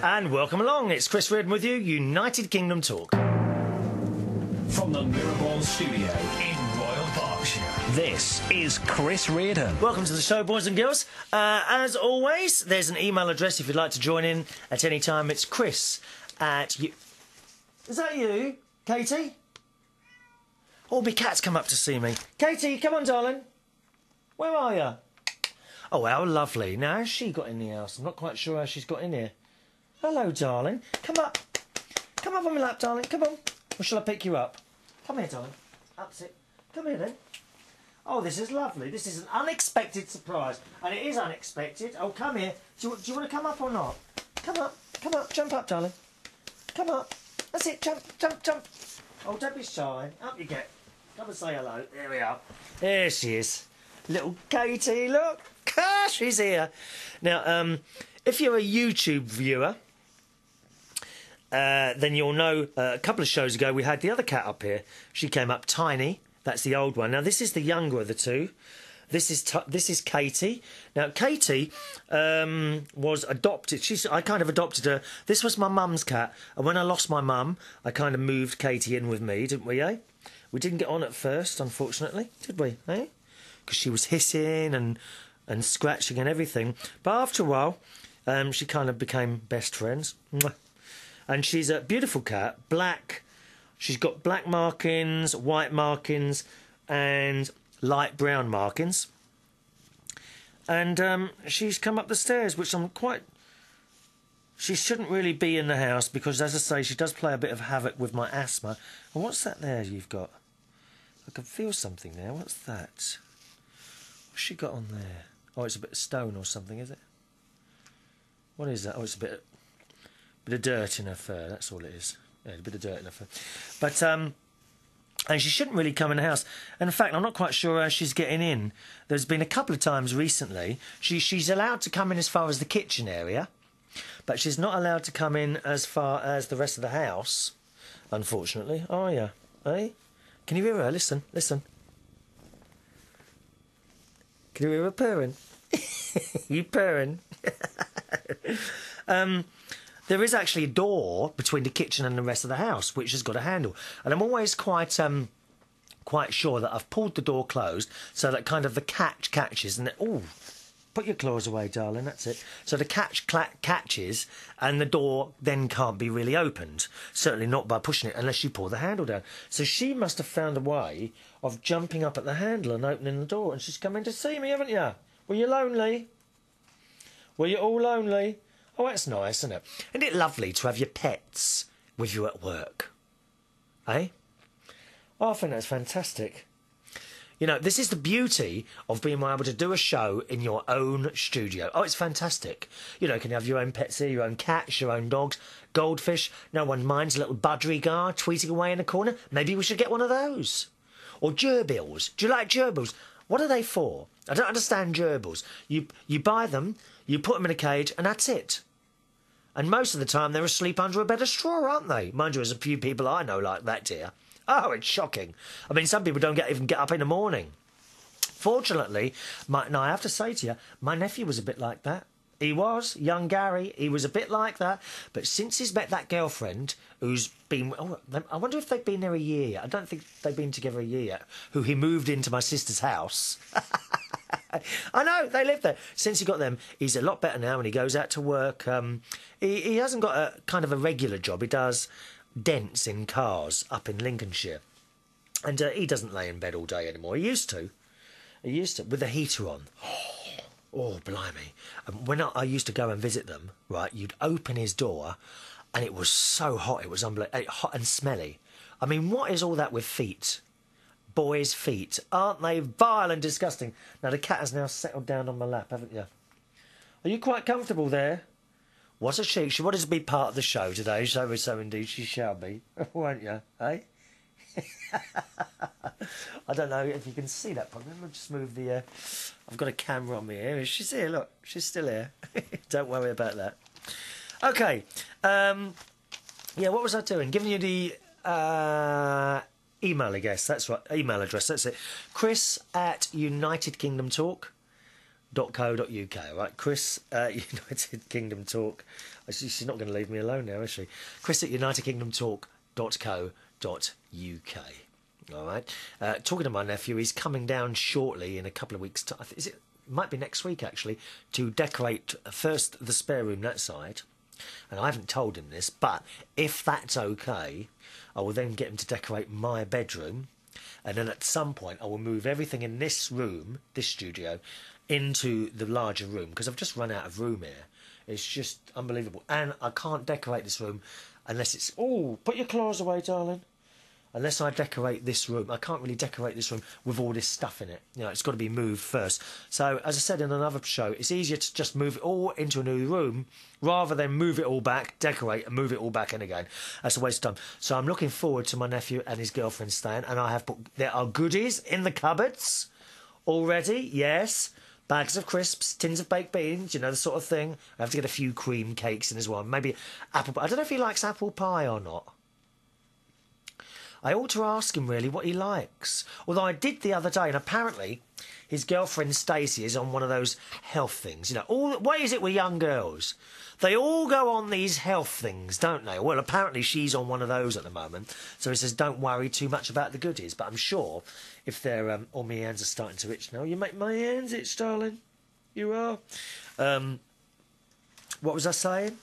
And welcome along, it's Chris Reardon with you, United Kingdom Talk. From the Mirrorball studio in Royal Berkshire, this is Chris Reardon. Welcome to the show, boys and girls. As always, there's an email address if you'd like to join in at any time. It's Chris at... Is that you, Katie? Oh, my cat's come up to see me. Katie, come on, darling. Where are you? Oh, how lovely. Now, how's she got in the house? I'm not quite sure how she's got in here. Hello, darling. Come up. Come up on my lap, darling. Come on. Or shall I pick you up? Come here, darling. Up, sit. Come here, then. Oh, this is lovely. This is an unexpected surprise. And it is unexpected. Oh, come here. Do you want to come up or not? Come up. Come up. Jump up, darling. Come up. That's it. Jump, jump, jump. Oh, don't be shy. Up you get. Come and say hello. There we are. There she is. Little Katie, look. Ah, she's here. Now, if you're a YouTube viewer, then you'll know a couple of shows ago we had the other cat up here. She came up tiny. That's the old one. Now, this is the younger of the two. This is Katie. Now, Katie was adopted. I kind of adopted her. This was my mum's cat. And when I lost my mum, I kind of moved Katie in with me, didn't we, eh? We didn't get on at first, unfortunately, did we, eh? Because she was hissing and scratching and everything. But after a while, she kind of became best friends. And she's a beautiful cat, black. She's got black markings, white markings, and light brown markings. And she's come up the stairs, which I'm quite... She shouldn't really be in the house because, as I say, she does play a bit of havoc with my asthma. And what's that there you've got? I can feel something there. What's that? What's she got on there? Oh, it's a bit of stone or something, is it? What is that? Oh, it's a bit of dirt in her fur. That's all it is. Yeah, a bit of dirt in her fur. But and she shouldn't really come in the house. And in fact, I'm not quite sure how she's getting in. There's been a couple of times recently. She's allowed to come in as far as the kitchen area, but she's not allowed to come in as far as the rest of the house, unfortunately. Oh, yeah. Eh? Can you hear her? Listen, listen. Can you hear her purring? You purring? There is actually a door between the kitchen and the rest of the house, which has got a handle. And I'm always quite sure that I've pulled the door closed so that kind of the catch catches and... Oh, put your claws away, darling, that's it. So the catch catches and the door then can't be really opened. Certainly not by pushing it unless you pull the handle down. So she must have found a way of jumping up at the handle and opening the door. And she's come in to see me, haven't you? Were you lonely? Were you all lonely? Oh, that's nice, isn't it? Isn't it lovely to have your pets with you at work? Eh? Oh, I think that's fantastic. You know, this is the beauty of being able to do a show in your own studio. Oh, it's fantastic. You know, you can have your own pets here, your own cats, your own dogs, goldfish. No one minds a little budgerigar tweeting away in a corner. Maybe we should get one of those. Or gerbils. Do you like gerbils? What are they for? I don't understand gerbils. You buy them, you put them in a cage, and that's it. And most of the time they're asleep under a bed of straw, aren't they? Mind you, there's a few people I know like that, dear. Oh, it's shocking. I mean, some people don't even get up in the morning. Fortunately, now I have to say to you, my nephew was a bit like that. He was, young Gary, he was a bit like that. But since he's met that girlfriend who's been... Oh, I wonder if they've been there a year yet. I don't think they've been together a year yet. Who he moved into my sister's house. I know, they live there. Since he got them, he's a lot better now and he goes out to work. He hasn't got a kind of a regular job. He does dents in cars up in Lincolnshire. And he doesn't lay in bed all day anymore. He used to. With the heater on. Oh, blimey. When I used to go and visit them, right, you'd open his door and it was so hot. It was unbelievable. Hot and smelly. I mean, what is all that with feet? Boys' feet. Aren't they vile and disgusting? Now, the cat has now settled down on my lap, haven't you? Are you quite comfortable there? What a chic. She wanted to be part of the show today, so indeed she shall be. Won't you, eh? I don't know if you can see that problem. I'll just move the... I've got a camera on me here. She's here, look. She's still here. Don't worry about that. OK. Yeah, what was I doing? Giving you the email, I guess. That's right. Email address, that's it. Chris at United Kingdom Talk. All right, Chris, United Kingdom Talk. She's not going to leave me alone now, is she? Chris at unitedkingdomtalk.co.uk. All right. Talking to my nephew, he's coming down shortly in a couple of weeks' time. Might be next week, actually, to decorate first the spare room that side. And I haven't told him this, but if that's okay, I will then get him to decorate my bedroom. And then at some point, I will move everything in this room, this studio, into the larger room, because I've just run out of room here. It's just unbelievable. And I can't decorate this room unless it's... Oh, put your claws away, darling. Unless I decorate this room. I can't really decorate this room with all this stuff in it. You know, it's got to be moved first. So, as I said in another show, it's easier to just move it all into a new room rather than move it all back, decorate, and move it all back in again. That's a waste of time. So I'm looking forward to my nephew and his girlfriend staying, and there are goodies in the cupboards already, yes. Bags of crisps, tins of baked beans, you know, the sort of thing. I have to get a few cream cakes in as well. Maybe apple pie. I don't know if he likes apple pie or not. I ought to ask him, really, what he likes. Although I did the other day, and apparently his girlfriend Stacey is on one of those health things. You know, what is it with young girls? They all go on these health things, don't they? Well, apparently she's on one of those at the moment. So he says, don't worry too much about the goodies. But I'm sure if they're... oh, my hands are starting to itch now. You make my hands itch, darling. You are. What was I saying?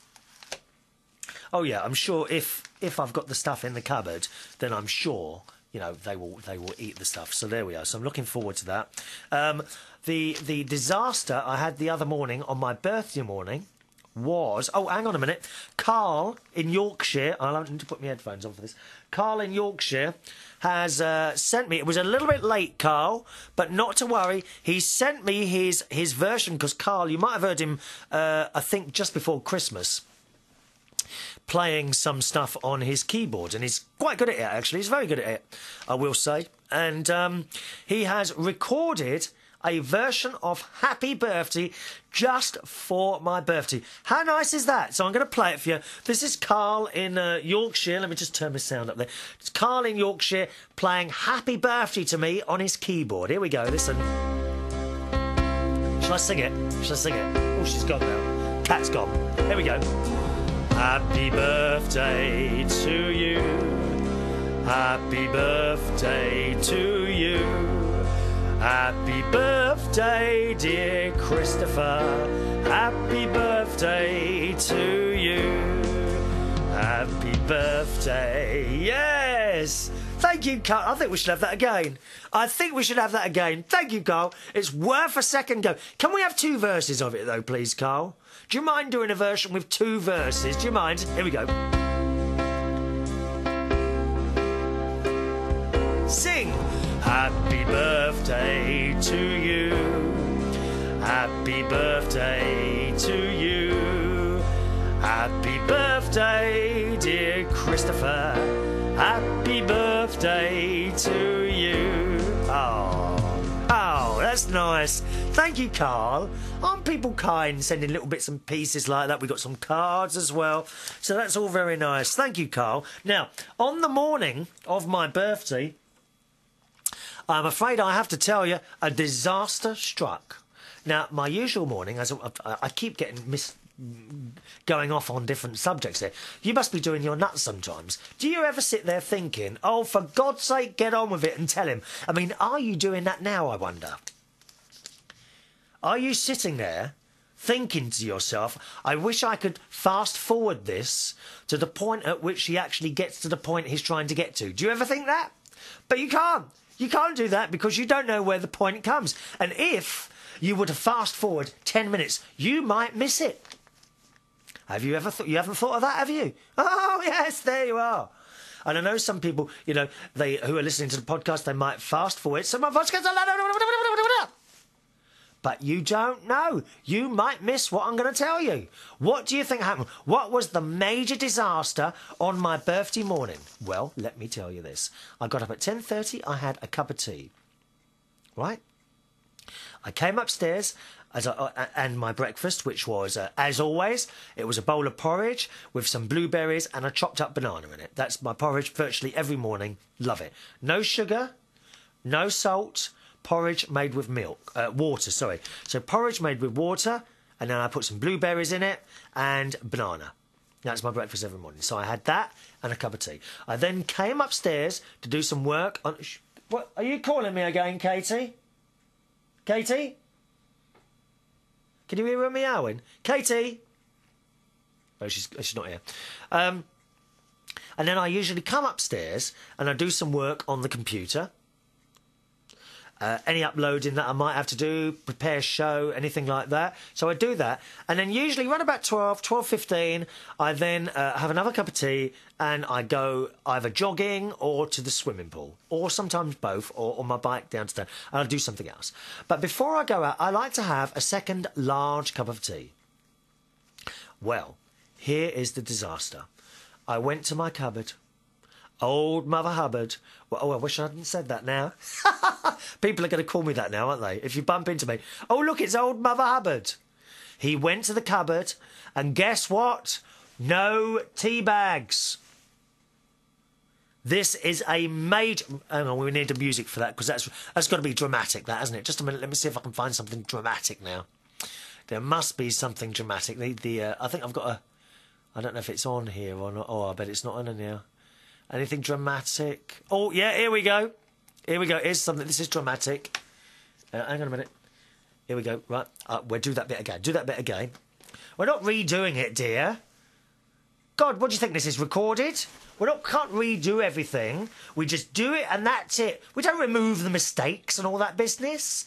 Oh, yeah, I'm sure if I've got the stuff in the cupboard, then I'm sure, you know, they will eat the stuff. So there we are. So I'm looking forward to that. The disaster I had the other morning on my birthday morning was... Oh, hang on a minute. Carl in Yorkshire... I'll need to put my headphones on for this. Carl in Yorkshire has sent me... It was a little bit late, Carl, but not to worry. He sent me his version, because Carl, you might have heard him, I think, just before Christmas, playing some stuff on his keyboard, and he's quite good at it, actually. He's very good at it, I will say. And he has recorded a version of Happy Birthday just for my birthday. How nice is that? So I'm going to play it for you. This is Carl in Yorkshire. Let me just turn my sound up there. It's Carl in Yorkshire playing Happy Birthday to me on his keyboard. Here we go, listen. Shall I sing it? Shall I sing it? Oh, she's gone now. Cat's gone. Here we go. Happy birthday to you. Happy birthday to you. Happy birthday, dear Christopher. Happy birthday to you. Happy birthday. Yes. Thank you, Carl. I think we should have that again. Thank you, Carl. It's worth a second go. Can we have 2 verses of it, though, please, Carl? Do you mind doing a version with 2 verses? Do you mind? Here we go. Sing! Happy birthday to you. Happy birthday to you. Happy birthday, dear Christopher. Happy birthday to you. Oh, that's nice. Thank you, Carl. Aren't people kind, sending little bits and pieces like that? We've got some cards as well. So that's all very nice. Thank you, Carl. Now, on the morning of my birthday, I'm afraid I have to tell you, a disaster struck. Now, my usual morning, as I keep getting going off on different subjects here. You must be doing your nuts sometimes. Do you ever sit there thinking, oh, for God's sake, get on with it and tell him? I mean, are you doing that now, I wonder? Are you sitting there thinking to yourself, I wish I could fast forward this to the point at which he actually gets to the point he's trying to get to? Do you ever think that? But you can't. You can't do that because you don't know where the point comes. And if you were to fast forward 10 minutes, you might miss it. Have you ever thought? You haven't thought of that, have you? Oh, yes, there you are. And I know some people, you know, who are listening to the podcast, they might fast forward. Some of us but you don't know. You might miss what I'm going to tell you. What do you think happened? What was the major disaster on my birthday morning? Well, let me tell you this. I got up at 10:30. I had a cup of tea. Right? I came upstairs and my breakfast, which was, as always, it was a bowl of porridge with some blueberries and a chopped up banana in it. That's my porridge virtually every morning. Love it. No sugar, no salt, porridge made with water, sorry. So porridge made with water, and then I put some blueberries in it and banana. That's my breakfast every morning. So I had that and a cup of tea. I then came upstairs to do some work on... What, are you calling me again, Katie? Katie? Can you hear her meowing? Katie? Oh, she's not here. And then I usually come upstairs and I do some work on the computer. Any uploading that I might have to do, prepare show, anything like that. So I do that. And then usually around about 12:15, I then have another cup of tea and I go either jogging or to the swimming pool. Or sometimes both, or on my bike downstairs. And I'll do something else. But before I go out, I like to have a second large cup of tea. Well, here is the disaster. I went to my cupboard. Old Mother Hubbard. Well, oh, I wish I hadn't said that now. People are going to call me that now, aren't they? If you bump into me. Oh, look, it's Old Mother Hubbard. He went to the cupboard, and guess what? No tea bags. This is a major... Hang on, we need the music for that, because that's got to be dramatic, that, hasn't it? Just a minute, let me see if I can find something dramatic now. There must be something dramatic. I think I've got a... I don't know if it's on here or not. Oh, I bet it's not on now. Anything dramatic? Oh, yeah, here we go. Here we go. Here's something. This is dramatic. Hang on a minute. Here we go. Right. We'll do that bit again. Do that bit again. We're not redoing it, dear. God, what do you think? This is recorded? Can't redo everything. We just do it and that's it. We don't remove the mistakes and all that business.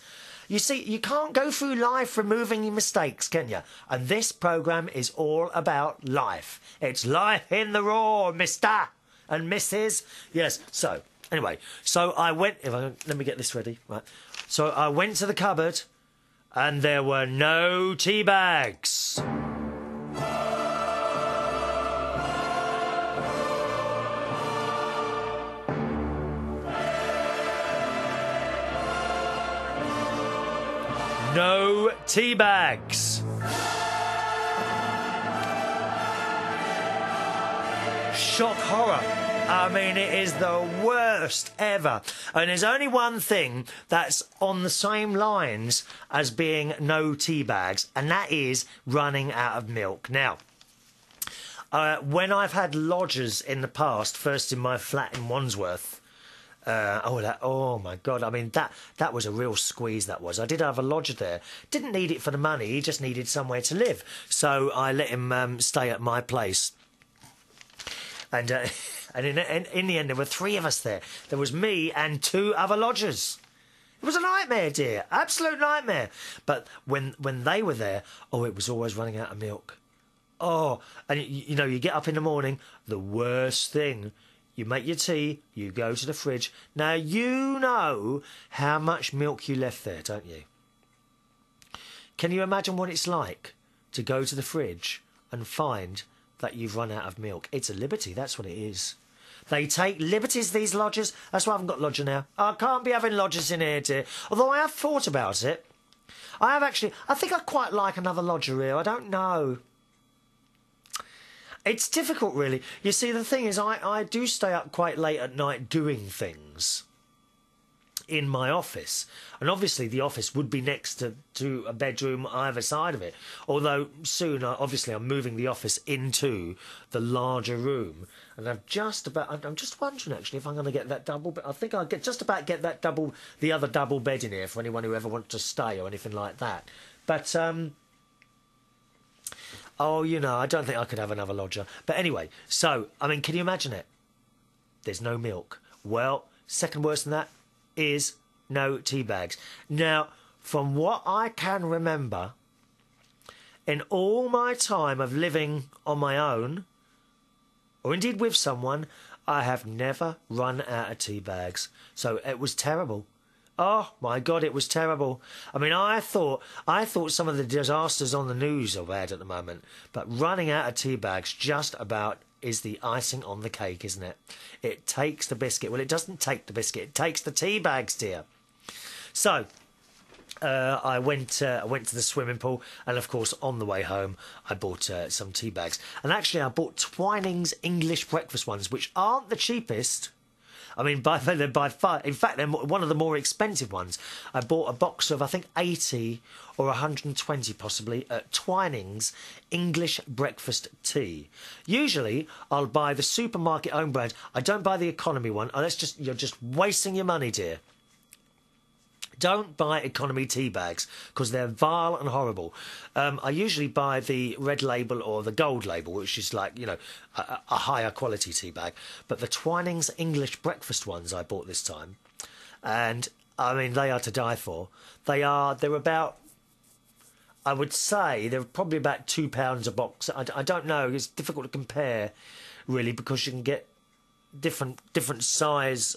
You see, you can't go through life removing your mistakes, can you? And this programme is all about life. It's life in the raw, mister and Mrs. Yes, so, anyway. So I went... let me get this ready. Right. So I went to the cupboard and there were no tea bags. No tea bags. Shock horror. I mean, it is the worst ever. And there's only one thing that's on the same lines as being no tea bags, and that is running out of milk. Now, when I've had lodgers in the past, first in my flat in Wandsworth, oh my God, I mean, that was a real squeeze, that was. I did have a lodger there. Didn't need it for the money, he just needed somewhere to live. So I let him stay at my place. And in the end, there were 3 of us there. There was me and 2 other lodgers. It was a nightmare, dear. Absolute nightmare. But when they were there, oh, it was always running out of milk. Oh, and you know, you get up in the morning, the worst thing. You make your tea, you go to the fridge. Now, you know how much milk you left there, don't you? Can you imagine what it's like to go to the fridge and find that you've run out of milk? It's a liberty, that's what it is. They take liberties, these lodgers. That's why I haven't got lodger now. I can't be having lodgers in here, dear. Although I have thought about it. I think I'd quite like another lodger here. I don't know. It's difficult, really. You see, the thing is, I do stay up quite late at night doing things in my office. And obviously the office would be next to a bedroom either side of it. Although soon, obviously, I'm moving the office into the larger room. And I'm just wondering, actually, if I'm going to get that double bed. I think I'll get the other double bed in here for anyone who ever wants to stay or anything like that. But, oh, you know, I don't think I could have another lodger. But anyway, so, I mean, can you imagine it? There's no milk. Well, second worst than that is no tea bags. Now, from what I can remember, in all my time of living on my own, or indeed with someone, I have never run out of tea bags. So it was terrible. Oh, my God, it was terrible. I mean, I thought some of the disasters on the news are bad at the moment, but running out of tea bags just about is the icing on the cake, isn't it? It takes the biscuit. Well, it doesn't take the biscuit. It takes the tea bags, dear. So, I went to the swimming pool, and of course, on the way home, I bought some tea bags. And actually, I bought Twining's English breakfast ones, which aren't the cheapest, I mean, they're by far. In fact, they're one of the more expensive ones. I bought a box of, I think, 80 or 120 possibly at Twinings English breakfast tea. Usually, I'll buy the supermarket own brand. I don't buy the economy one. Oh, you're just wasting your money, dear. Don't buy economy tea bags because they're vile and horrible. I usually buy the red label or the gold label, which is like, you know, a higher quality tea bag. But the Twinings English breakfast ones I bought this time, and I mean, they are to die for. They're about, I would say, they're probably about £2 a box. I don't know. It's difficult to compare, really, because you can get different size.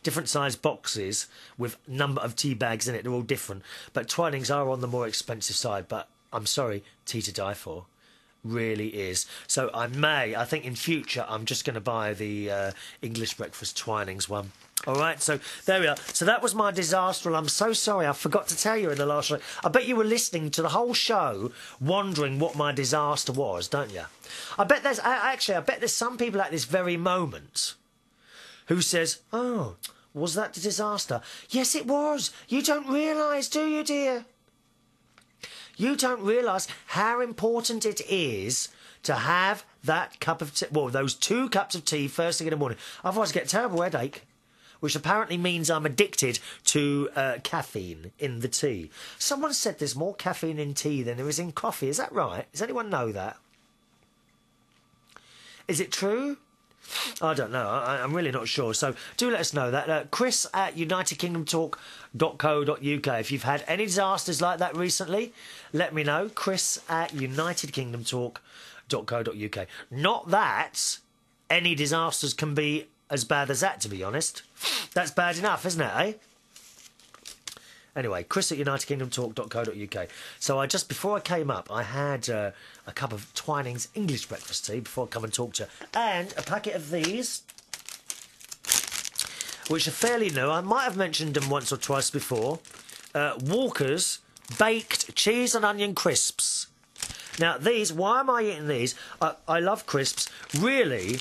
Different size boxes with number of tea bags in it. They're all different, but Twinings are on the more expensive side. But I'm sorry, tea to die for, really is. So I think in future I'm just going to buy the English breakfast Twinings one. All right, so there we are. So that was my disaster. I'm so sorry, I forgot to tell you in the last show. I bet you were listening to the whole show wondering what my disaster was, don't you? I bet there's some people at this very moment who says, oh, was that the disaster? Yes, it was. You don't realise, do you, dear? You don't realise how important it is to have that cup of tea, well, those 2 cups of tea first thing in the morning. Otherwise I get a terrible headache, which apparently means I'm addicted to caffeine in the tea. Someone said there's more caffeine in tea than there is in coffee. Is that right? Does anyone know that? Is it true? I don't know. I'm really not sure. So do let us know that. Chris at unitedkingdomtalk.co.uk. If you've had any disasters like that recently, let me know. Chris at unitedkingdomtalk.co.uk. Not that any disasters can be as bad as that, to be honest. That's bad enough, isn't it, eh? Anyway, Chris at unitedkingdomtalk.co.uk. So before I came up, I had a cup of Twinings English breakfast tea before I come and talk to you, and a packet of these, which are fairly new. I might have mentioned them once or twice before. Walker's Baked Cheese and Onion Crisps. Now, these, why am I eating these? I love crisps. Really,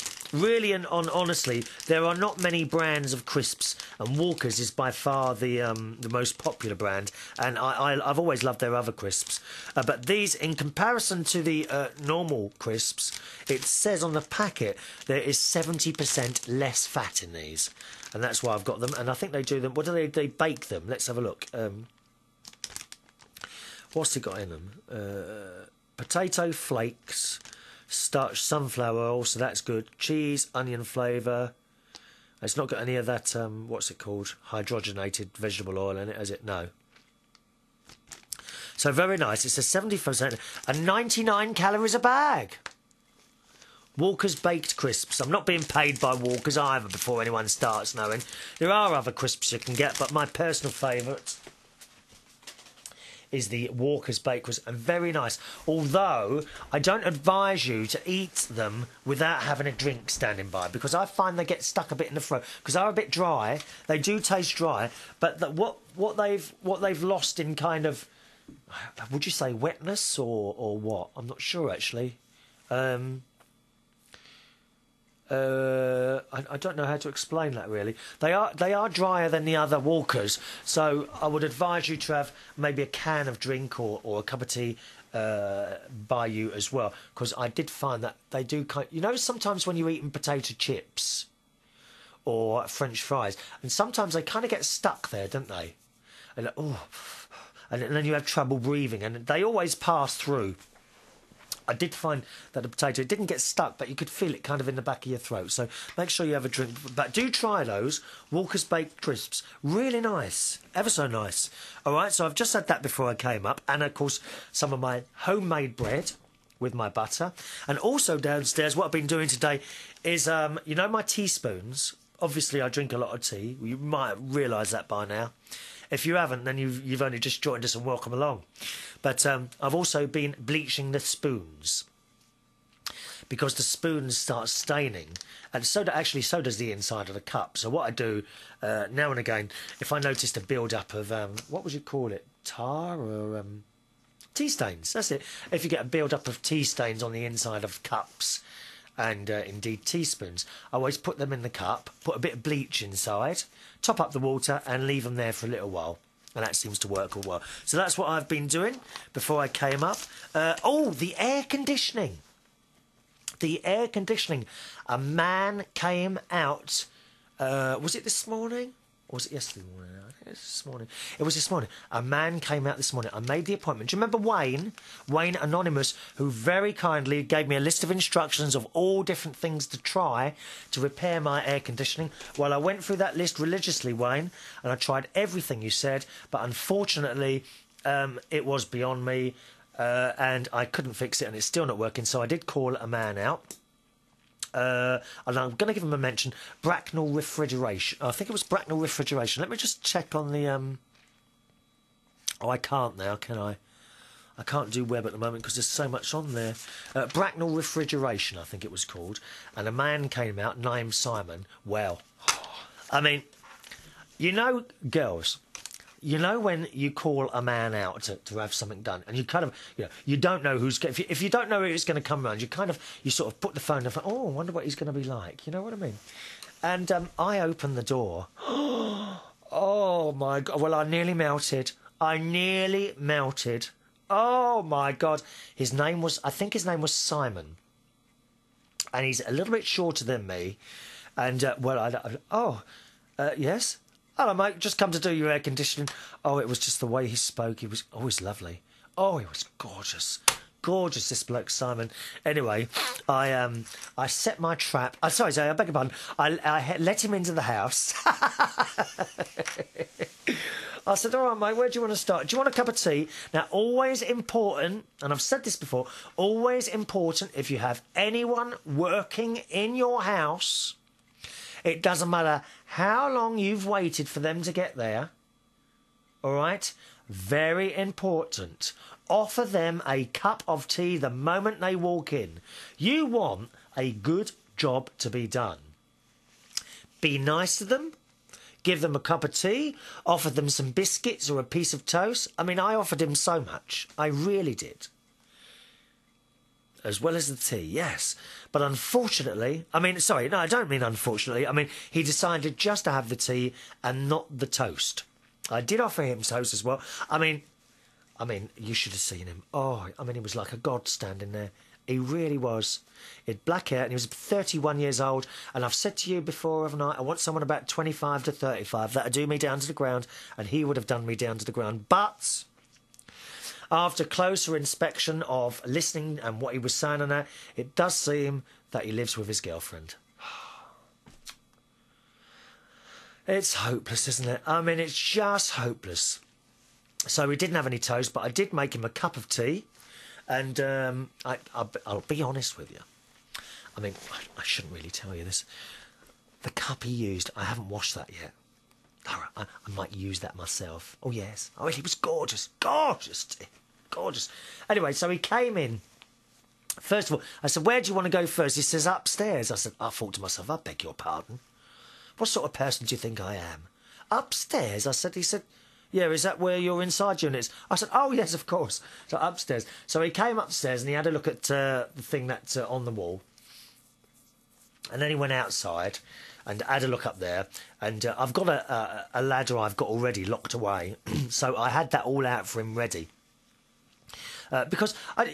and honestly, there are not many brands of crisps, and Walker's is by far the most popular brand, and I've always loved their other crisps. But these, in comparison to the normal crisps, it says on the packet there is 70% less fat in these, and that's why I've got them. And I think they do them. What do they bake them? Let's have a look. What's it got in them? Potato flakes, starch, sunflower oil, so that's good. Cheese, onion flavour. It's not got any of that, what's it called? Hydrogenated vegetable oil in it, has it? No. So very nice. It's a 70% and 99 calories a bag. Walker's Baked Crisps. I'm not being paid by Walker's either before anyone starts knowing. There are other crisps you can get, but my personal favourite is the Walker's Baked Crisps, and very nice. Although I don't advise you to eat them without having a drink standing by, because I find they get stuck a bit in the throat because they're a bit dry. They do taste dry, but what they've lost in kind of, would you say wetness or what? I'm not sure actually. I don't know how to explain that really. They are drier than the other Walkers, so I would advise you to have maybe a can of drink or a cup of tea by you as well, because I did find that they do sometimes when you're eating potato chips or French fries, and sometimes they kind of get stuck there, don't they? And and then you have trouble breathing, and they always pass through. I did find that the potato, it didn't get stuck, but you could feel it kind of in the back of your throat. So make sure you have a drink. But do try those Walker's Baked Crisps. Really nice. Ever so nice. All right, so I've just had that before I came up. And, of course, some of my homemade bread with my butter. And also downstairs, what I've been doing today is, my teaspoons. Obviously, I drink a lot of tea. You might realise that by now. If you haven't, then you've only just joined us, and welcome along. But I've also been bleaching the spoons, because the spoons start staining, and so does the inside of the cup. So what I do now and again, if I noticed a build-up of what would you call it, tar or tea stains? That's it. If you get a build-up of tea stains on the inside of cups, and indeed teaspoons. I always put them in the cup, put a bit of bleach inside, top up the water and leave them there for a little while. And that seems to work all well. So that's what I've been doing before I came up. Oh, the air conditioning. The air conditioning. A man came out. Was it this morning? Or was it yesterday morning? I think it was this morning. It was this morning. A man came out this morning. I made the appointment. Do you remember Wayne? Wayne Anonymous, who very kindly gave me a list of instructions of all different things to try to repair my air conditioning. Well, I went through that list religiously, Wayne, and I tried everything you said, but unfortunately, it was beyond me, and I couldn't fix it, and it's still not working, so I did call a man out. And I'm going to give him a mention. Bracknell Refrigeration. I think it was Bracknell Refrigeration. Let me just check on the... Oh, I can't now, can I? I can't do web at the moment because there's so much on there. Bracknell Refrigeration, I think it was called. And a man came out named Simon. Well, I mean, you know, girls... You know when you call a man out to have something done, and you kind of, you know, you don't know who's... If you don't know who's going to come round, you sort of put the phone and think, oh, I wonder what he's going to be like. You know what I mean? And I opened the door. Oh, my God. Well, I nearly melted. Oh, my God. I think his name was Simon. And he's a little bit shorter than me. And, yes? Hello, mate, just come to do your air conditioning. Oh, it was just the way he spoke. He was always lovely. Oh, he was gorgeous. Gorgeous, this bloke, Simon. Anyway, I set my trap. Sorry, I beg your pardon. I let him into the house. I said, all right, mate, where do you want to start? Do you want a cup of tea? Now, always important, and I've said this before, always important if you have anyone working in your house... It doesn't matter how long you've waited for them to get there. All right? Very important. Offer them a cup of tea the moment they walk in. You want a good job to be done. Be nice to them. Give them a cup of tea. Offer them some biscuits or a piece of toast. I mean, I offered him so much. I really did. As well as the tea, yes. But unfortunately... I mean, sorry, no, I don't mean unfortunately. I mean, he decided just to have the tea and not the toast. I did offer him toast as well. I mean, you should have seen him. Oh, I mean, he was like a god standing there. He really was. He had black hair and he was 31 years old. And I've said to you before, haven't I want someone about 25 to 35 that'll do me down to the ground. And he would have done me down to the ground. But... after closer inspection of listening and what he was saying and that, it does seem that he lives with his girlfriend. It's hopeless, isn't it? I mean, it's just hopeless. So we didn't have any toast, but I did make him a cup of tea. And I'll be honest with you. I mean, I shouldn't really tell you this. The cup he used, I haven't washed that yet. I might use that myself. Oh, yes. Oh, he was gorgeous. Gorgeous. Gorgeous. Anyway, so he came in. First of all, I said, where do you want to go first? He says, upstairs. I said, I thought to myself, I beg your pardon. What sort of person do you think I am? Upstairs? He said, yeah, is that where your inside unit is? I said, oh, yes, of course. So upstairs. So he came upstairs and he had a look at the thing that's on the wall. And then he went outside and had a look up there. And I've got a ladder I've got already locked away. So I had that all out for him ready. Because, I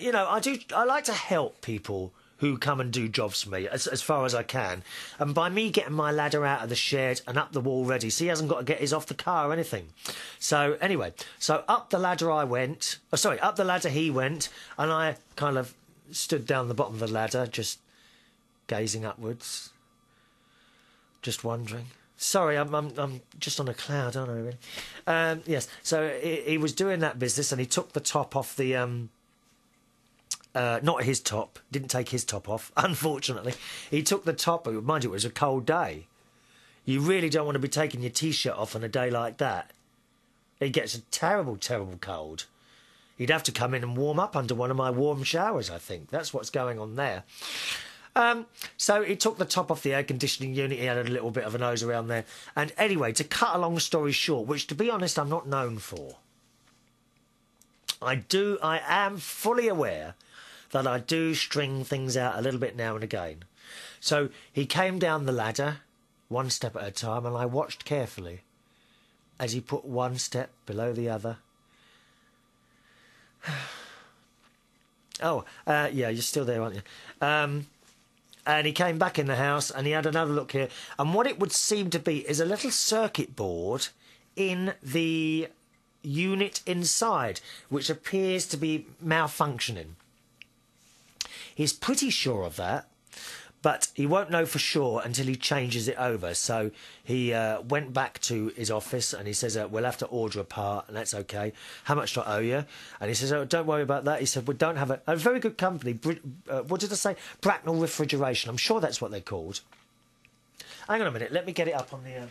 like to help people who come and do jobs for me as far as I can. And by me getting my ladder out of the shed and up the wall ready, so he hasn't got to get his off the car or anything. So, anyway, up the ladder up the ladder he went, and I kind of stood down the bottom of the ladder, just gazing upwards. Just wondering. Sorry, I'm just on a cloud, aren't I? Really? Yes. So he was doing that business, and he took the top off the not his top. Didn't take his top off, unfortunately. He took the top. Mind you, it was a cold day. You really don't want to be taking your t-shirt off on a day like that. It gets a terrible, terrible cold. He'd have to come in and warm up under one of my warm showers. I think that's what's going on there. So he took the top off the air conditioning unit. He had a little bit of a nose around there. And anyway, to cut a long story short, which to be honest, I'm not known for. I am fully aware that I do string things out a little bit now and again. So he came down the ladder, one step at a time, and I watched carefully as he put one step below the other. Oh, yeah, you're still there, aren't you? And he came back in the house and he had another look here. And what it would seem to be is a little circuit board in the unit inside, which appears to be malfunctioning. He's pretty sure of that, but he won't know for sure until he changes it over. So he went back to his office and he says, we'll have to order a part, and that's okay. How much do I owe you? And he says, oh, don't worry about that. He said, we don't have a very good company. What did I say? Bracknell Refrigeration. I'm sure that's what they're called. Hang on a minute. Let me get it up on the...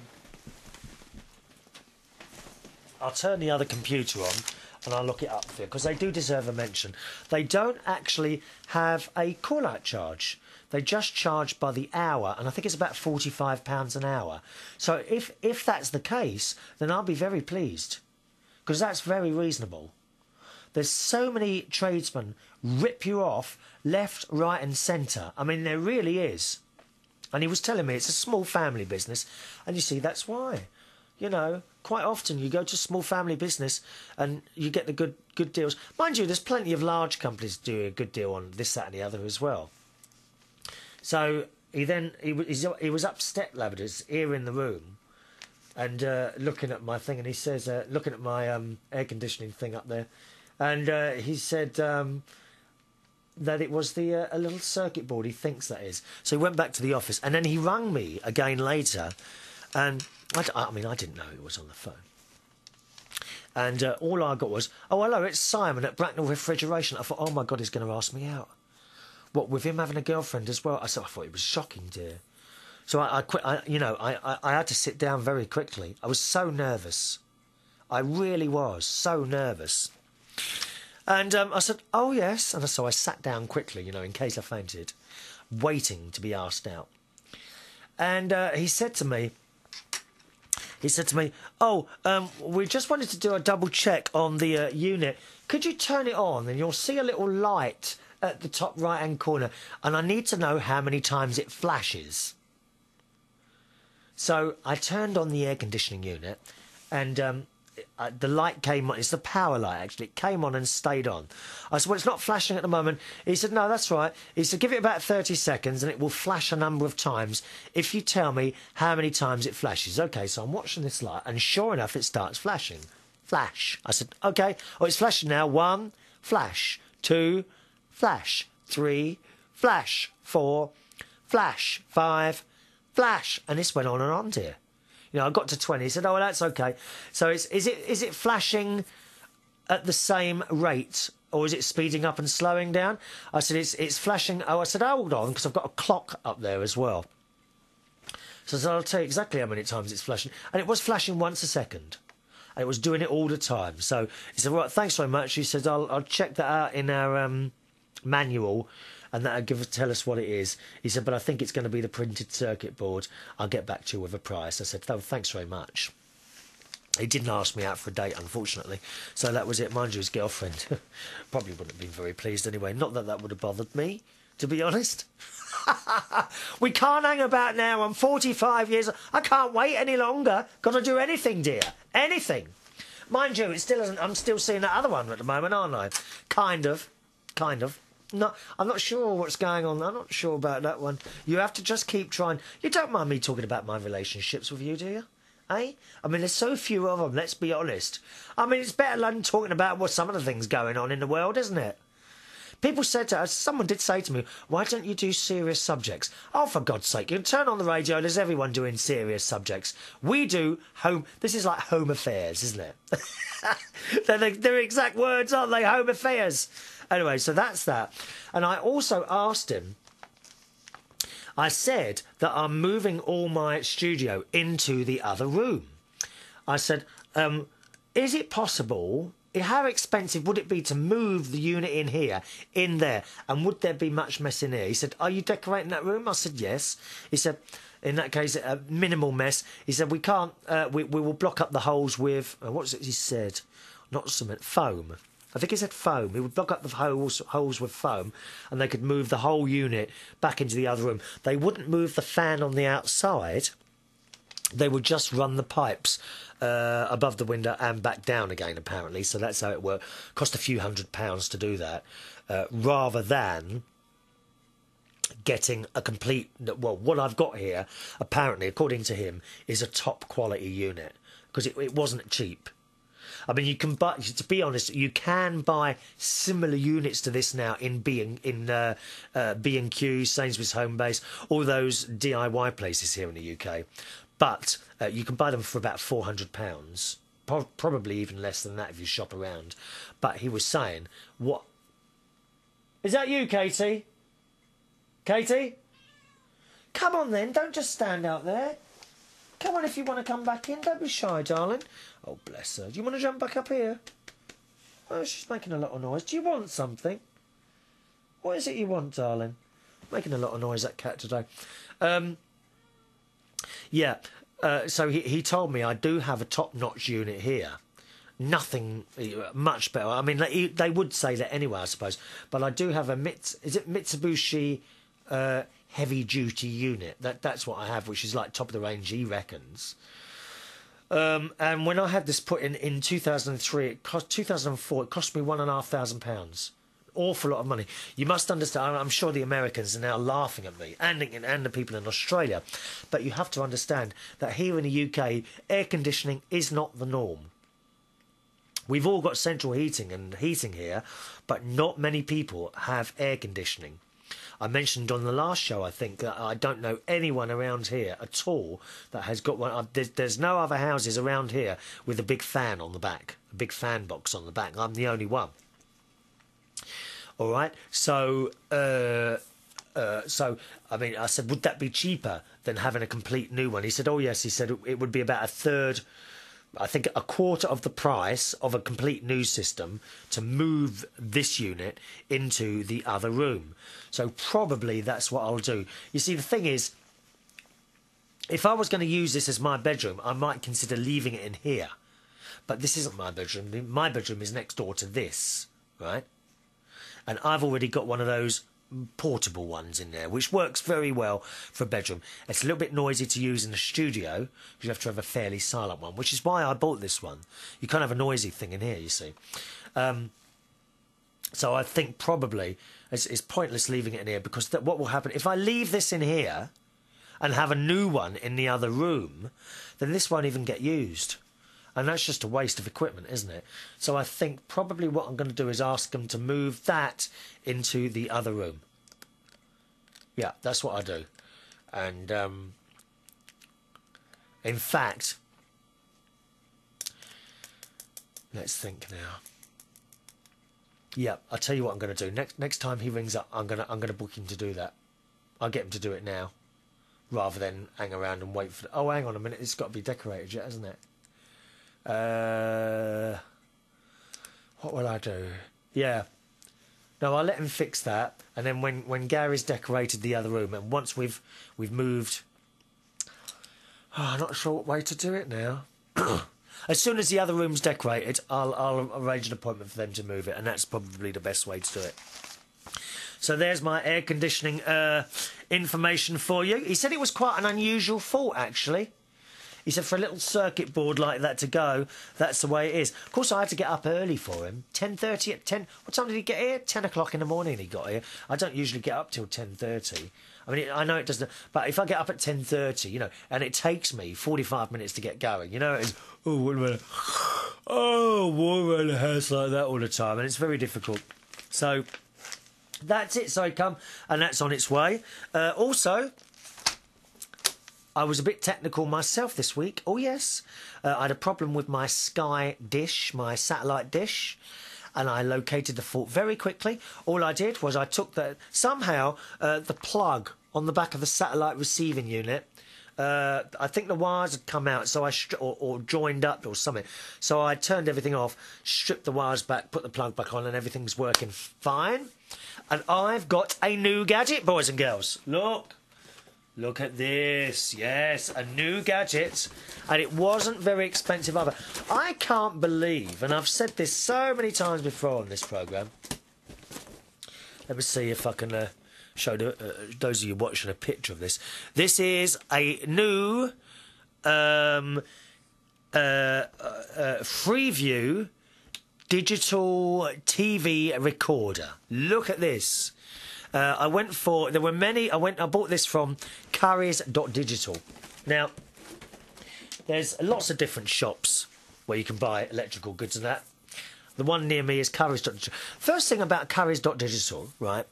I'll turn the other computer on and I'll look it up for you, because they do deserve a mention. They don't actually have a call-out charge. They just charge by the hour, and I think it's about £45 an hour. So if that's the case, then I'll be very pleased, because that's very reasonable. There's so many tradesmen rip you off left, right and centre. I mean, there really is. And he was telling me it's a small family business, and you see, that's why. You know, quite often you go to a small family business and you get the good deals. Mind you, there's plenty of large companies doing a good deal on this, that and the other as well. So he was up step ladders here in the room and looking at my thing, and he says, looking at my air conditioning thing up there, and he said that it was a little circuit board, he thinks that is. So he went back to the office, and then he rang me again later, and I mean, I didn't know he was on the phone. And all I got was, oh, hello, it's Simon at Bracknell Refrigeration. I thought, oh, my God, he's going to ask me out. What, with him having a girlfriend as well? I thought it was shocking, dear. So I quit. I had to sit down very quickly. I was so nervous. I really was so nervous. And I said, oh, yes. And so I sat down quickly, in case I fainted, waiting to be asked out. And he said to me, oh, we just wanted to do a double check on the unit. Could you turn it on and you'll see a little light at the top right-hand corner, and I need to know how many times it flashes. So I turned on the air conditioning unit, and the light came on. It's the power light, actually. It came on and stayed on. I said, well, it's not flashing at the moment. He said, no, that's right. He said, give it about 30 seconds and it will flash a number of times if you tell me how many times it flashes. OK, so I'm watching this light, and sure enough, it starts flashing. Flash. I said, OK. Oh, it's flashing now. 1, flash. 2, flash. 3, flash. 4, flash. 5, flash. And this went on and on, dear. I got to 20. He said, oh, well, that's OK. So is it flashing at the same rate, or is it speeding up and slowing down? I said, it's flashing. Oh, I said, hold on, because I've got a clock up there as well. So I said, I'll tell you exactly how many times it's flashing. And it was flashing once a second. And it was doing it all the time. So he said, right, thanks very much. He said, I'll check that out in our manual, and that'll tell us what it is. He said, but I think it's going to be the printed circuit board. I'll get back to you with a price. I said, oh, thanks very much. He didn't ask me out for a date, unfortunately. So that was it. Mind you, his girlfriend probably wouldn't have been very pleased anyway. Not that that would have bothered me, to be honest. We can't hang about now. I'm 45 years old. I can't wait any longer. Got to do anything, dear. Anything. Mind you, it still isn't. I'm still seeing that other one at the moment, aren't I? Kind of. No, I'm not sure what's going on. I'm not sure about that one. You have to just keep trying. You don't mind me talking about my relationships with you, do you? Eh? I mean, there's so few of them, let's be honest. I mean, it's better than talking about some of the things going on in the world, isn't it? People said to us, someone did say to me, why don't you do serious subjects? Oh, for God's sake, you can turn on the radio, there's everyone doing serious subjects. We do this is like home affairs, isn't it? They're exact words, aren't they? Home affairs. Anyway, so that's that. And I also asked him, I said that I'm moving all my studio into the other room. I said, is it possible, how expensive would it be to move the unit in here, in there, and would there be much mess in here? He said, are you decorating that room? I said, yes. He said, in that case, a minimal mess. He said, we can't, we will block up the holes with, what's it he said? Not cement, foam. I think he said foam. He would block up the holes with foam, and they could move the whole unit back into the other room. They wouldn't move the fan on the outside. They would just run the pipes above the window and back down again, apparently. So that's how it worked. Cost a few £100 to do that, rather than getting a complete... Well, what I've got here, apparently, according to him, is a top-quality unit, because it wasn't cheap. I mean, you can buy... To be honest, you can buy similar units to this now in B&Q, Sainsbury's Homebase, all those DIY places here in the UK. But you can buy them for about £400, probably even less than that if you shop around. But he was saying, what... Is that you, Katie? Katie? Come on then, don't just stand out there. Come on if you want to come back in, don't be shy, darling. Oh, bless her. Do you want to jump back up here? Oh, she's making a lot of noise. Do you want something? What is it you want, darling? Making a lot of noise, that cat, today. Yeah, so he told me I do have a top-notch unit here. Nothing much better. I mean, they would say that anyway, I suppose. But I do have a Mitsubishi heavy-duty unit. That's what I have, which is like top of the range, he reckons. And when I had this put in 2003, 2004, it cost me £1,500. Awful lot of money. You must understand, I'm sure the Americans are now laughing at me, and the people in Australia, but you have to understand that here in the UK, air conditioning is not the norm. We've all got central heating here, but not many people have air conditioning. I mentioned on the last show, I think, that I don't know anyone around here at all that has got one. There's no other houses around here with a big fan on the back, a big fan box on the back. I'm the only one. All right, so I mean, I said, would that be cheaper than having a complete new one? He said, oh yes. He said it would be about a third, I think a quarter of the price of a complete new system to move this unit into the other room. So probably that's what I'll do. You see, the thing is, if I was going to use this as my bedroom, I might consider leaving it in here. But this isn't my bedroom. My bedroom is next door to this, right? And I've already got one of those portable ones in there, which works very well for a bedroom. It's a little bit noisy to use in the studio, because you have to have a fairly silent one, which is why I bought this one. You can't have a noisy thing in here, you see. So I think probably it's pointless leaving it in here, because what will happen, if I leave this in here and have a new one in the other room, then this won't even get used. And that's just a waste of equipment, isn't it? So I think probably what I'm going to do is ask them to move that into the other room. Yeah, that's what I do. And, in fact, let's think now. Yeah, I'll tell you what I'm going to do. Next time he rings up, I'm gonna book him to do that. I'll get him to do it now, rather than hang around and wait for... Oh, hang on a minute. It's got to be decorated yet, hasn't it? What will I do? Yeah. No, I'll let him fix that, and then when Gary's decorated the other room, and once we've moved... Oh, I'm not sure what way to do it now. As soon as the other room's decorated, I'll arrange an appointment for them to move it, and that's probably the best way to do it. So there's my air conditioning information for you. He said it was quite an unusual fault, actually. He said for a little circuit board like that to go, that's the way it is. Of course, I had to get up early for him. 10:30 at 10... What time did he get here? 10 o'clock in the morning he got here. I don't usually get up till 10:30. I mean, I know it doesn't... But if I get up at 10:30, you know, and it takes me 45 minutes to get going, you know, it's... Oh, what about... Oh, walk around the house like that all the time, and it's very difficult. So, that's it. So I come, and that's on its way. Also... I was a bit technical myself this week. Oh, yes. I had a problem with my Sky dish, my satellite dish, and I located the fault very quickly. All I did was I took somehow the plug on the back of the satellite receiving unit, I think the wires had come out, so or joined up or something. So I turned everything off, stripped the wires back, put the plug back on, and everything's working fine. And I've got a new gadget, boys and girls. Look. Look at this. Yes, a new gadget. And it wasn't very expensive either. I can't believe, and I've said this so many times before on this programme. Let me see if I can show those of you watching a picture of this. This is a new Freeview digital TV recorder. Look at this. I bought this from Currys.digital. Now, there's lots of different shops where you can buy electrical goods and that. The one near me is Currys.digital. First thing about Currys.digital, right?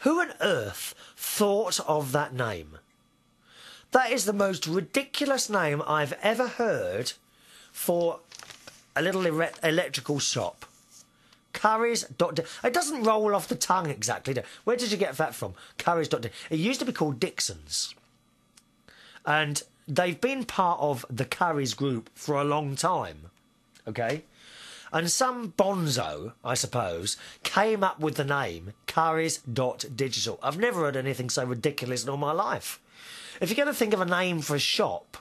Who on earth thought of that name? That is the most ridiculous name I've ever heard for a little electrical shop. Currys. It doesn't roll off the tongue exactly. Where did you get that from? Currys. It used to be called Dixon's. And they've been part of the Currys group for a long time. Okay? And some bonzo, I suppose, came up with the name Currys.digital. I've never heard anything so ridiculous in all my life. If you're going to think of a name for a shop,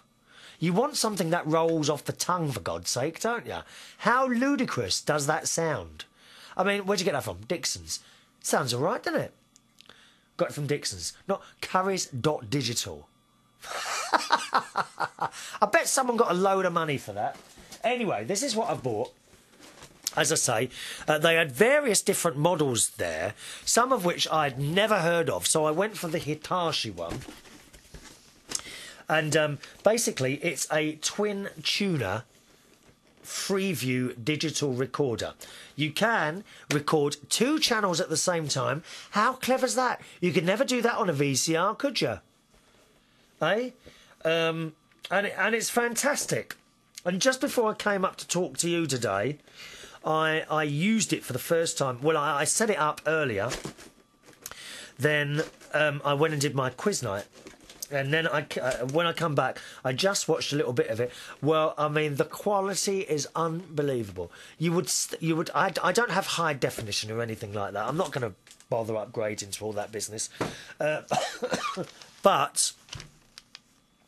you want something that rolls off the tongue, for God's sake, don't you? How ludicrous does that sound? I mean, where'd you get that from? Dixon's. Sounds all right, doesn't it? Got it from Dixon's, not Currys.digital. I bet someone got a load of money for that. Anyway, this is what I've bought. As I say, they had various different models there, some of which I'd never heard of, so I went for the Hitachi one. And basically, it's a twin tuner Freeview digital recorder. You can record 2 channels at the same time. How clever's that? You could never do that on a VCR, could you? Eh? And it's fantastic. And just before I came up to talk to you today, I used it for the first time. Well, I set it up earlier. Then I went and did my quiz night. And then when I come back, I just watched a little bit of it. Well, I mean, the quality is unbelievable. I don't have high definition or anything like that. I'm not going to bother upgrading to all that business. But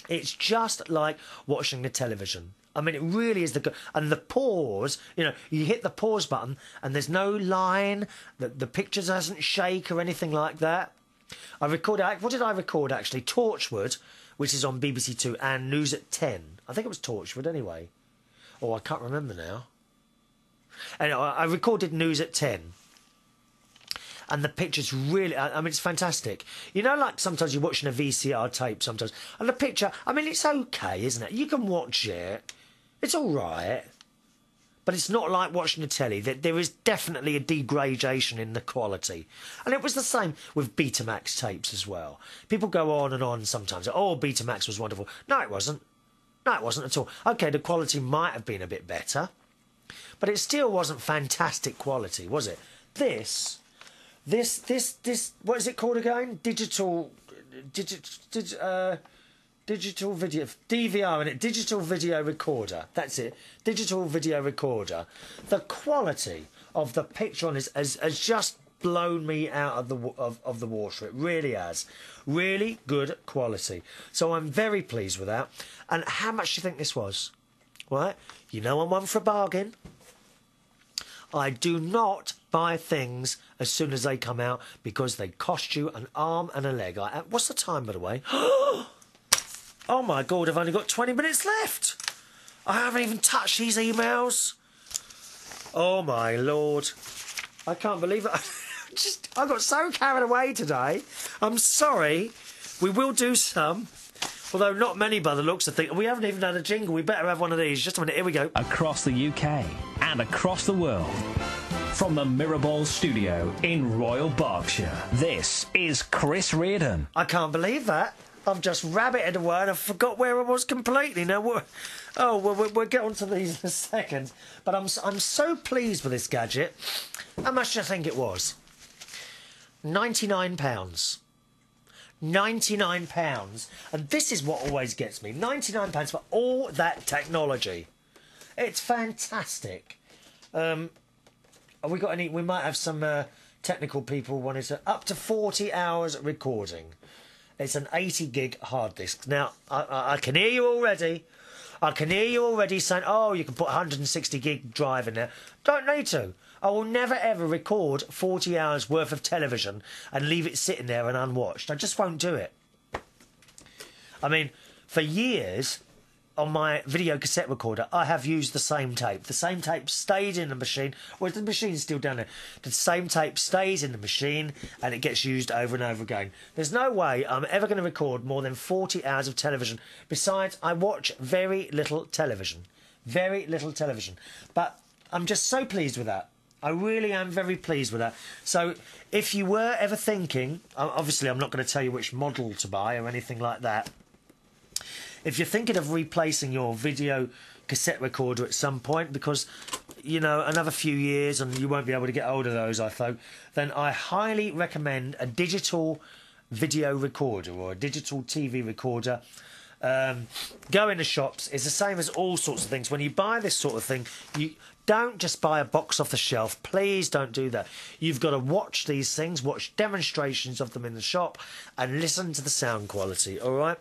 it's just like watching the television. I mean, it really is and the pause, you hit the pause button and there's no line, the picture doesn't shake or anything like that. What did I record actually? Torchwood, which is on BBC Two, and News at 10. I think it was Torchwood anyway. Oh, I can't remember now. Anyway, I recorded News at 10. And the picture's really, I mean, it's fantastic. Like sometimes you're watching a VCR tape sometimes, and the picture, I mean, it's okay, isn't it? You can watch it. It's all right. But it's not like watching the telly. There is definitely a degradation in the quality. And it was the same with Betamax tapes as well. People go on and on sometimes. Oh, Betamax was wonderful. No, it wasn't. No, it wasn't at all. OK, the quality might have been a bit better. But it still wasn't fantastic quality, was it? This, what is it called again? Digital video, DVR, innit? Digital video recorder. That's it. Digital video recorder. The quality of the picture on this has just blown me out of the water. It really has. Really good quality. So I'm very pleased with that. And how much do you think this was? Right? I'm one for a bargain. I do not buy things as soon as they come out because they cost you an arm and a leg. What's the time, by the way? Oh my God, I've only got 20 minutes left. I haven't even touched these emails. Oh my Lord. I can't believe it. I got so carried away today. I'm sorry. We will do some. Although not many by the looks of things. We haven't even had a jingle. We better have one of these. Just a minute. Here we go. Across the UK and across the world. From the Mirrorball studio in Royal Berkshire, this is Chris Reardon. I can't believe that. I've just rabbited away and I forgot where I was completely. Now, we'll get on to these in a second. But I'm so pleased with this gadget. How much do you think it was? £99. £99. And this is what always gets me. £99 for all that technology. It's fantastic. Have we got any? We might have some technical people wanting to... Up to 40 hours recording. It's an 80 gig hard disk. Now, I can hear you already. I can hear you already saying, oh, you can put 160 gig drive in there. Don't need to. I will never ever record 40 hours worth of television and leave it sitting there and unwatched. I just won't do it. I mean, for years, on my video cassette recorder, I have used the same tape. The same tape stayed in the machine. Well, the machine's still down there. The same tape stays in the machine and it gets used over and over again. There's no way I'm ever going to record more than 40 hours of television. Besides, I watch very little television. Very little television. But I'm just so pleased with that. I really am very pleased with that. So if you were ever thinking, obviously I'm not going to tell you which model to buy or anything like that. If you're thinking of replacing your video cassette recorder at some point, because, you know, another few years and you won't be able to get hold of those, I thought, then I highly recommend a digital video recorder or a digital TV recorder. Go in the shops. It's the same as all sorts of things. When you buy this sort of thing, you don't just buy a box off the shelf. Please don't do that. You've got to watch these things, watch demonstrations of them in the shop, and listen to the sound quality, all right?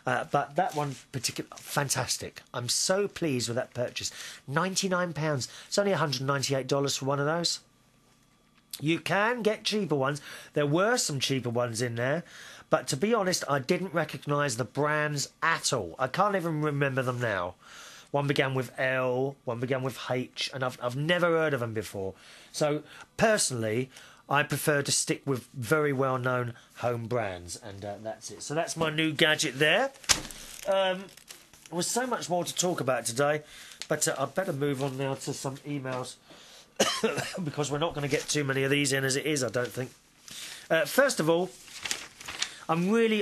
But that one particular, fantastic. I'm so pleased with that purchase. £99. It's only $198 for one of those. You can get cheaper ones. There were some cheaper ones in there. But to be honest, I didn't recognise the brands at all. I can't even remember them now. One began with L, one began with H, and I've never heard of them before. So, personally, I prefer to stick with very well-known home brands, and that's it. So that's my new gadget there. There was so much more to talk about today, but I'd better move on now to some emails, because we're not going to get too many of these in as it is, I don't think. First of all, I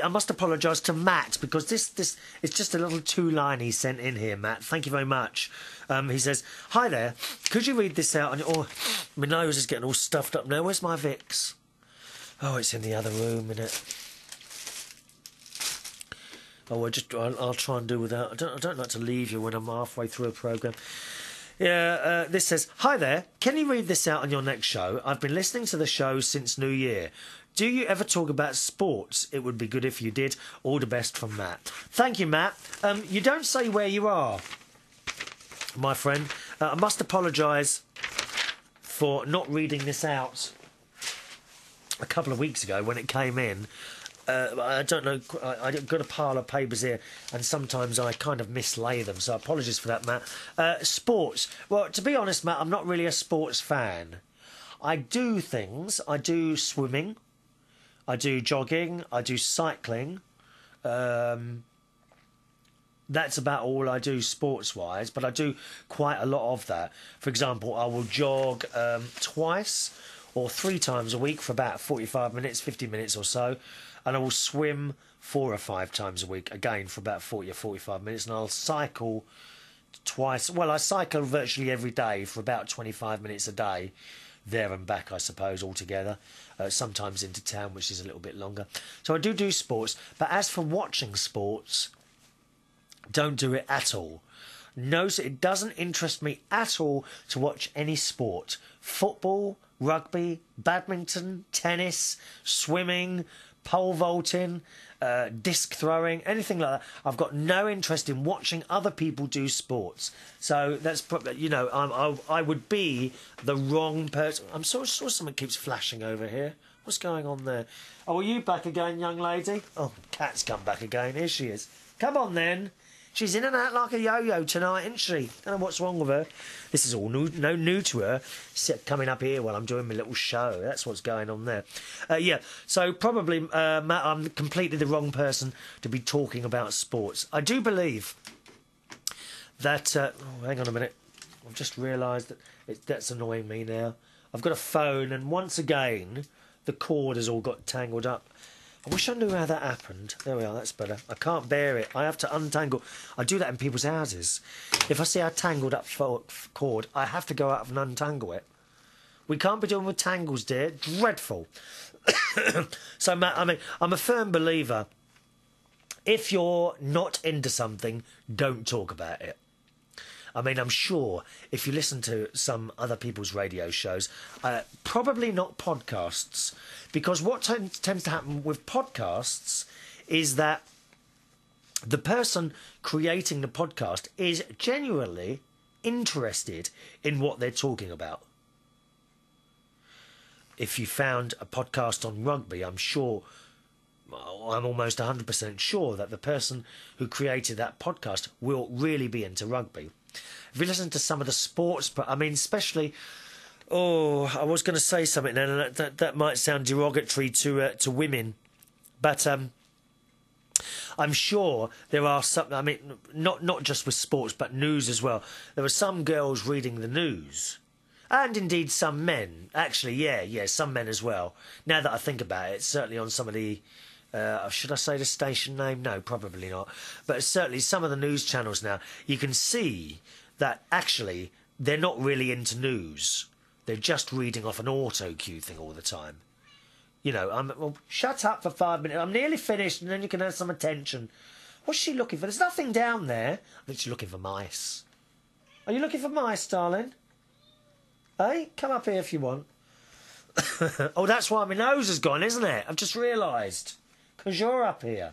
must apologise to Matt, because this is just a little two-line he sent in here, Matt. Thank you very much. He says, hi there, could you read this out? Oh, my nose is getting all stuffed up now. Where's my Vicks? Oh, it's in the other room, isn't it? Oh, I'll try and do without. I don't like to leave you when I'm halfway through a programme. Yeah, this says, hi there, can you read this out on your next show? I've been listening to the show since New Year. Do you ever talk about sports? It would be good if you did. All the best from Matt. Thank you, Matt. You don't say where you are, my friend. I must apologise for not reading this out a couple of weeks ago when it came in. I don't know, I've got a pile of papers here and sometimes I kind of mislay them, so apologies for that, Matt. Sports. Well, to be honest, Matt, I'm not really a sports fan. I do things. I do swimming. I do jogging. I do cycling. That's about all I do sports-wise, but I do quite a lot of that. For example, I will jog twice or 3 times a week for about 45 minutes, 50 minutes or so. And I will swim 4 or 5 times a week, again, for about 40 or 45 minutes. And I'll cycle twice. Well, I cycle virtually every day for about 25 minutes a day. There and back, I suppose, altogether. Sometimes into town, which is a little bit longer. So I do sports. But as for watching sports, don't do it at all. No, it doesn't interest me at all to watch any sport. Football, rugby, badminton, tennis, swimming, pole vaulting, disc throwing, anything like that. I've got no interest in watching other people do sports. So that's probably, you know, I would be the wrong person. I'm sure something keeps flashing over here. What's going on there? Oh, are you back again, young lady? Oh, Kat's come back again. Here she is. Come on then. She's in and out like a yo-yo tonight, isn't she? Don't know what's wrong with her. This is all new to her. Coming up here while I'm doing my little show. That's what's going on there. Yeah, so probably, Matt, I'm completely the wrong person to be talking about sports. I do believe that... oh, hang on a minute. I've just realised that that's annoying me now. I've got a phone, and once again, the cord has all got tangled up. I wish I knew how that happened. There we are, that's better. I can't bear it. I have to untangle. I do that in people's houses. If I see a tangled up cord, I have to go out and untangle it. We can't be doing with tangles, dear. Dreadful. So, Matt, I mean, I'm a firm believer. If you're not into something, don't talk about it. I mean, I'm sure if you listen to some other people's radio shows, probably not podcasts, because what tends to happen with podcasts is that the person creating the podcast is genuinely interested in what they're talking about. If you found a podcast on rugby, I'm almost 100% sure that the person who created that podcast will really be into rugby. If you listen to some of the sports, I mean, especially, I was going to say something then, and that might sound derogatory to women, but I'm sure there are some. I mean, not just with sports, but news as well. There are some girls reading the news. And indeed some men. Actually, yeah, some men as well. Now that I think about it, certainly on some of the... should I say the station name? No, probably not. But certainly some of the news channels now, you can see that actually they're not really into news. They're just reading off an auto cue thing all the time. You know, well, shut up for 5 minutes. I'm nearly finished, and then you can have some attention. What's she looking for? There's nothing down there. I think she's looking for mice. Are you looking for mice, darling? Hey, come up here if you want. Oh, that's why my nose has gone, isn't it? I've just realised. Because you're up here.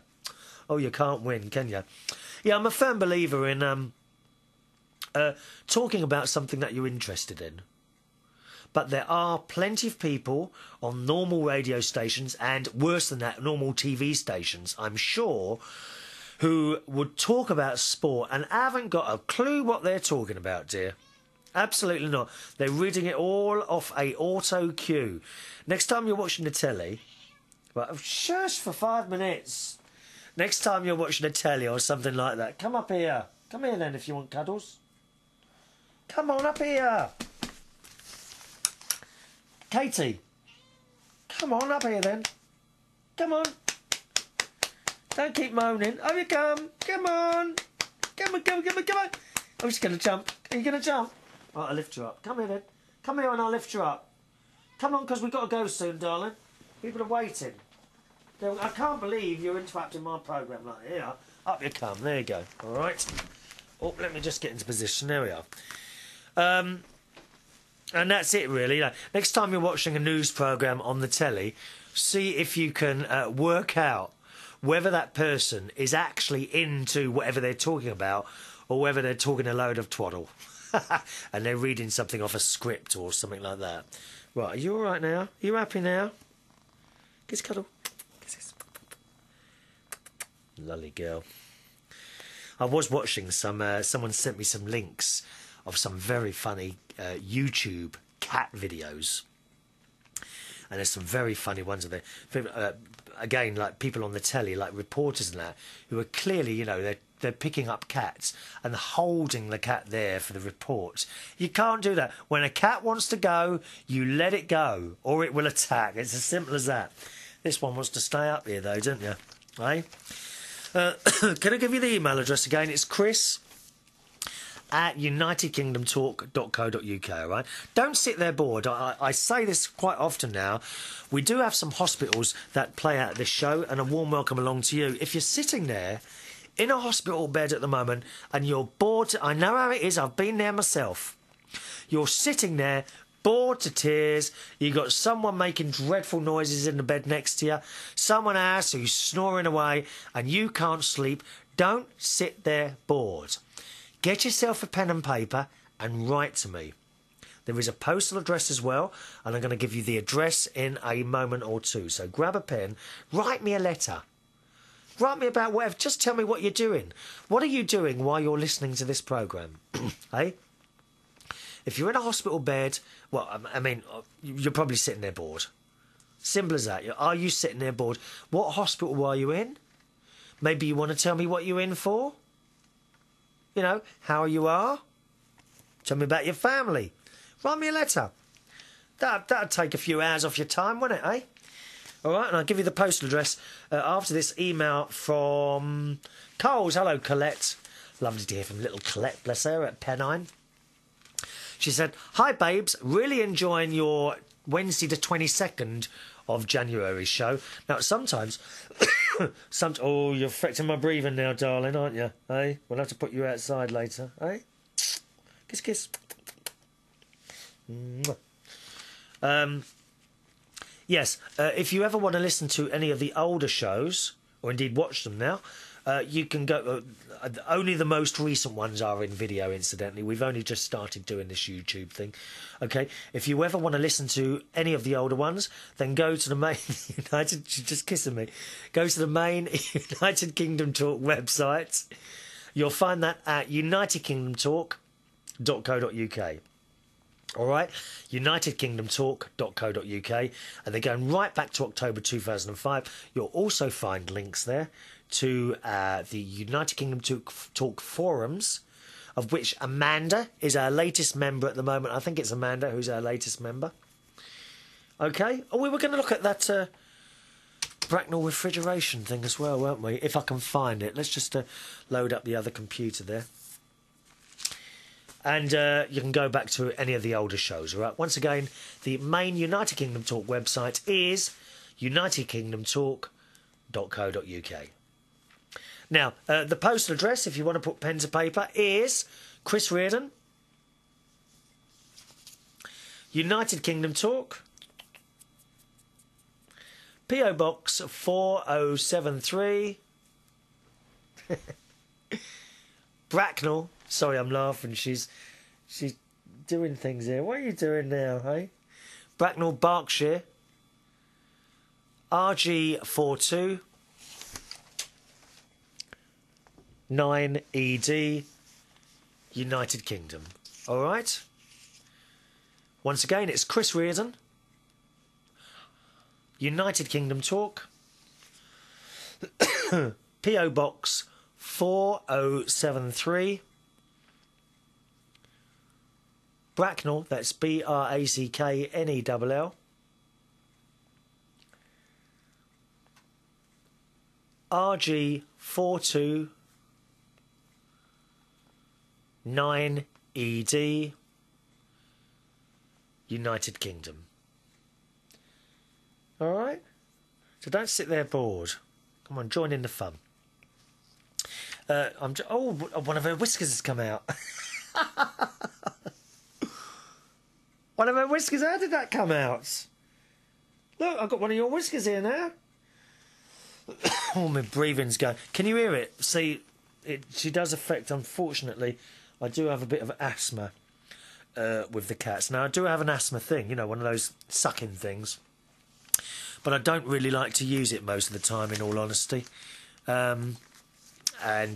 Oh, you can't win, can you? Yeah, I'm a firm believer in talking about something that you're interested in. But there are plenty of people on normal radio stations, and worse than that, normal TV stations, I'm sure, who would talk about sport and haven't got a clue what they're talking about, dear. Absolutely not. They're reading it all off a auto cue. Next time you're watching the telly... Well, shush for 5 minutes. Next time you're watching the telly or something like that, come up here. Come here then if you want cuddles. Come on up here. Katie. Come on up here then. Come on. Don't keep moaning. Over you come. Come on. Come on. Oh, she's going to jump. Are you going to jump? Right, I'll lift her up. Come here then. Come here and I'll lift her up. Come on, because we've got to go soon, darling. People are waiting. I can't believe you're interrupting my programme like that. Here, up you come. There you go. All right. Oh, let me just get into position. There we are. And that's it, really. Next time you're watching a news programme on the telly, see if you can work out whether that person is actually into whatever they're talking about or whether they're talking a load of twaddle. And they're reading something off a script or something like that. Right, are you all right now? Are you happy now? Kiss, cuddle. Kisses. Lovely girl. I was watching someone sent me some links of some very funny YouTube cat videos. And there's some very funny ones of it. Again, like people on the telly, like reporters and that, who are clearly, you know, they're picking up cats and holding the cat there for the report. You can't do that. When a cat wants to go, you let it go, or it will attack. It's as simple as that. This one wants to stay up here, though, don't you? Eh? Can I give you the email address again? It's chris@unitedkingdomtalk.co.uk, all right? Don't sit there bored. I say this quite often now. We do have some hospitals that play out this show, and a warm welcome along to you. If you're sitting there in a hospital bed at the moment and you're bored, I know how it is, I've been there myself. You're sitting there, bored to tears, you got someone making dreadful noises in the bed next to you, someone else who's snoring away, and you can't sleep. Don't sit there bored. Get yourself a pen and paper and write to me. There is a postal address as well, and I'm going to give you the address in a moment or two. So grab a pen, write me a letter. Write me about whatever. Just tell me what you're doing. What are you doing while you're listening to this programme? Hey? If you're in a hospital bed, well, I mean, you're probably sitting there bored. Simple as that. Are you sitting there bored? What hospital are you in? Maybe you want to tell me what you're in for? You know, how you are? Tell me about your family. Write me a letter. That'd take a few hours off your time, wouldn't it, eh? All right, and I'll give you the postal address after this email from Coles. Hello, Colette. Lovely to hear from little Colette, bless her, at Pennine. She said, "Hi, babes. Really enjoying your Wednesday the 22nd of January show. Now, sometimes... Oh, you're affecting my breathing now, darling, aren't you? Eh? We'll have to put you outside later, eh? Kiss, kiss. Yes, if you ever want to listen to any of the older shows, or indeed watch them now, you can go... only the most recent ones are in video, incidentally. We've only just started doing this YouTube thing. Okay, if you ever want to listen to any of the older ones, then go to the main United... She's just kissing me. Go to the main United Kingdom Talk website. You'll find that at unitedkingdomtalk.co.uk. All right, unitedkingdomtalk.co.uk, and they're going right back to October 2005. You'll also find links there to the United Kingdom Talk forums, of which Amanda is our latest member at the moment. I think it's Amanda who's our latest member. Okay, oh, we were going to look at that Bracknell refrigeration thing as well, weren't we? If I can find it. Let's just load up the other computer there. And you can go back to any of the older shows, all right? Once again, the main United Kingdom Talk website is unitedkingdomtalk.co.uk. Now, the postal address, if you want to put pen to paper, is Chris Reardon, United Kingdom Talk, P.O. Box 4073, Bracknell. Sorry, I'm laughing. She's doing things here. What are you doing now, hey? Bracknell, Berkshire, RG42 9ED, United Kingdom. All right? Once again, it's Chris Reardon, United Kingdom Talk, P.O. Box 4073, Bracknell, that's Bracknell, RG42 9ED, United Kingdom. All right? So don't sit there bored. Come on, join in the fun. Oh, one of her whiskers has come out. One of her whiskers, how did that come out? Look, I've got one of your whiskers here now. Oh, my breathing's going. Can you hear it? See, she does affect, unfortunately, I do have a bit of asthma with the cats. Now, I do have an asthma thing, you know, one of those sucking things. But I don't really like to use it most of the time, in all honesty. And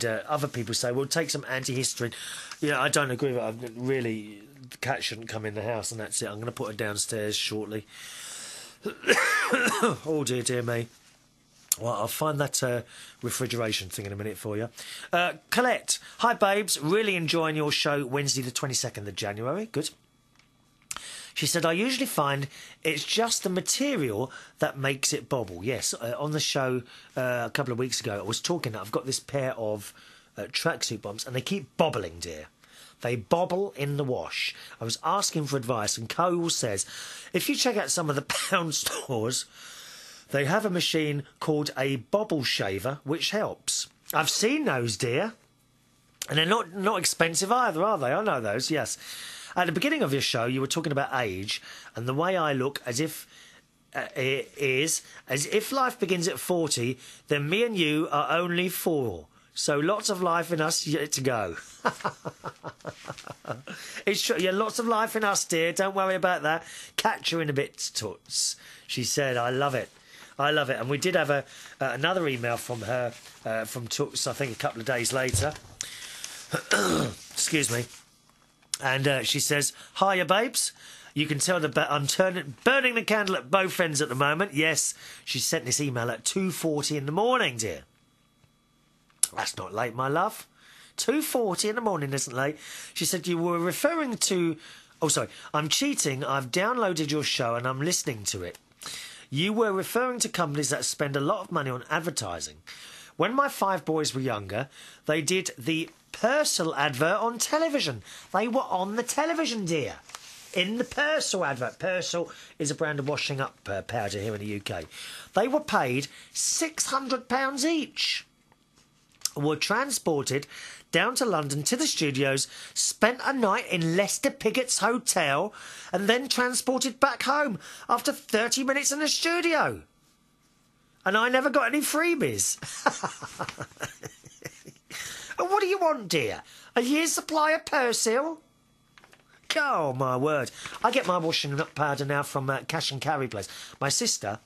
other people say, well, take some antihistamine. Yeah, I don't agree with it. Really, the cat shouldn't come in the house, and that's it. I'm going to put her downstairs shortly. Oh, dear, dear me. Well, I'll find that refrigeration thing in a minute for you. Colette, hi, babes. Really enjoying your show Wednesday the 22nd of January. Good. She said, I usually find it's just the material that makes it bobble. Yes, on the show a couple of weeks ago, I was talking, I've got this pair of tracksuit bottoms, and they keep bobbling, dear. They bobble in the wash. I was asking for advice, and Cole says, if you check out some of the pound stores, they have a machine called a bobble shaver, which helps. I've seen those, dear. And they're not expensive either, are they? I know those, yes. At the beginning of your show, you were talking about age, and the way I look as if life begins at 40, then me and you are only 4. So lots of life in us yet to go. It's true. Yeah, lots of life in us, dear. Don't worry about that. Catch you in a bit, toots. She said, I love it. I love it. And we did have another email from her, from Toots, I think a couple of days later. Excuse me. And she says, hiya, babes. You can tell I'm burning the candle at both ends at the moment. Yes, she sent this email at 2:40 in the morning, dear. That's not late, my love. 2:40 in the morning isn't late. She said you were referring to... Oh, sorry. I'm cheating. I've downloaded your show and I'm listening to it. You were referring to companies that spend a lot of money on advertising. When my 5 boys were younger, they did the Persil advert on television. They were on the television, dear. In the Persil advert. Persil is a brand of washing up powder here in the UK. They were paid £600 each. Were transported down to London to the studios, spent a night in Lester Piggott's hotel, and then transported back home after 30 minutes in the studio. And I never got any freebies. And what do you want, dear? A year's supply of Persil? Oh, my word. I get my washing up powder now from Cash and Carry place. My sister,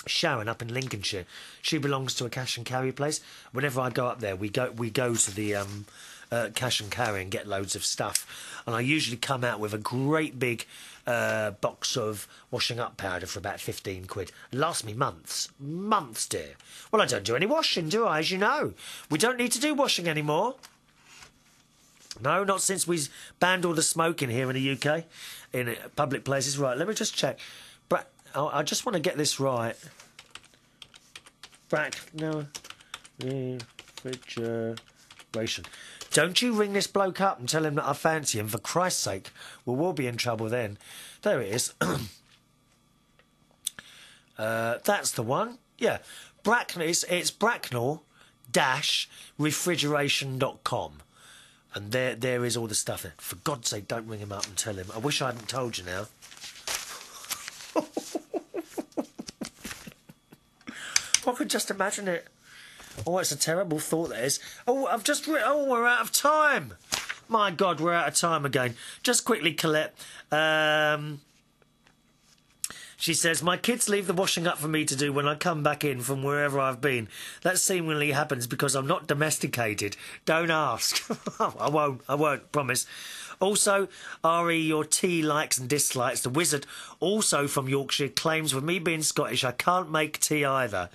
Sharon, up in Lincolnshire, she belongs to a Cash and Carry place. Whenever I go up there, we go to the Cash and Carry and get loads of stuff. And I usually come out with a great big box of washing up powder for about 15 quid. Lasts me months. Months, dear. Well, I don't do any washing, do I, as you know? We don't need to do washing anymore. No, not since we banned all the smoking here in the UK, in public places. Right, let me just check. I just want to get this right. Refrigeration. Don't you ring this bloke up and tell him that I fancy him, for Christ's sake. We'll be in trouble then. There it is. That's the one. Yeah. It's Bracknell-refrigeration.com. And there is all the stuff there. For God's sake, don't ring him up and tell him. I wish I hadn't told you now. I could just imagine it. Oh, it's a terrible thought, that is. Oh, we're out of time. My God, we're out of time again. Just quickly, Colette. She says, my kids leave the washing up for me to do when I come back in from wherever I've been. That seemingly happens because I'm not domesticated. Don't ask. I won't, promise. Also, Ari, your tea likes and dislikes. The wizard, also from Yorkshire, claims with me being Scottish, I can't make tea either.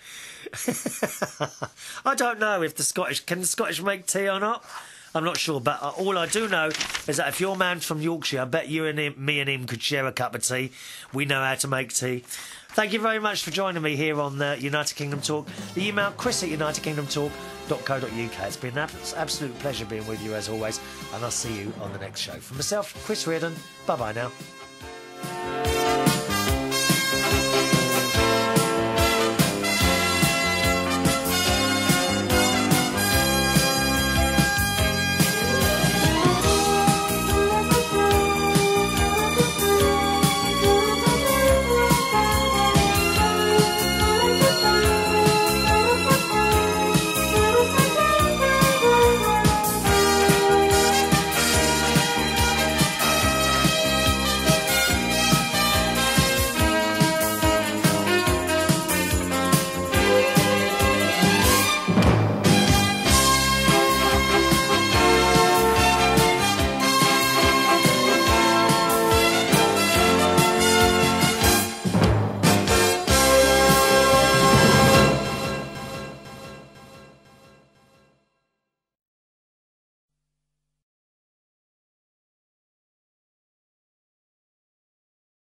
I don't know if can the Scottish make tea or not? I'm not sure, but all I do know is that if your man's from Yorkshire, I bet you and me and him could share a cup of tea. We know how to make tea. Thank you very much for joining me here on United Kingdom Talk. The email, chris@unitedkingdomtalk.co.uk. It's been an absolute pleasure being with you as always, and I'll see you on the next show. From myself, Chris Reardon, bye-bye now.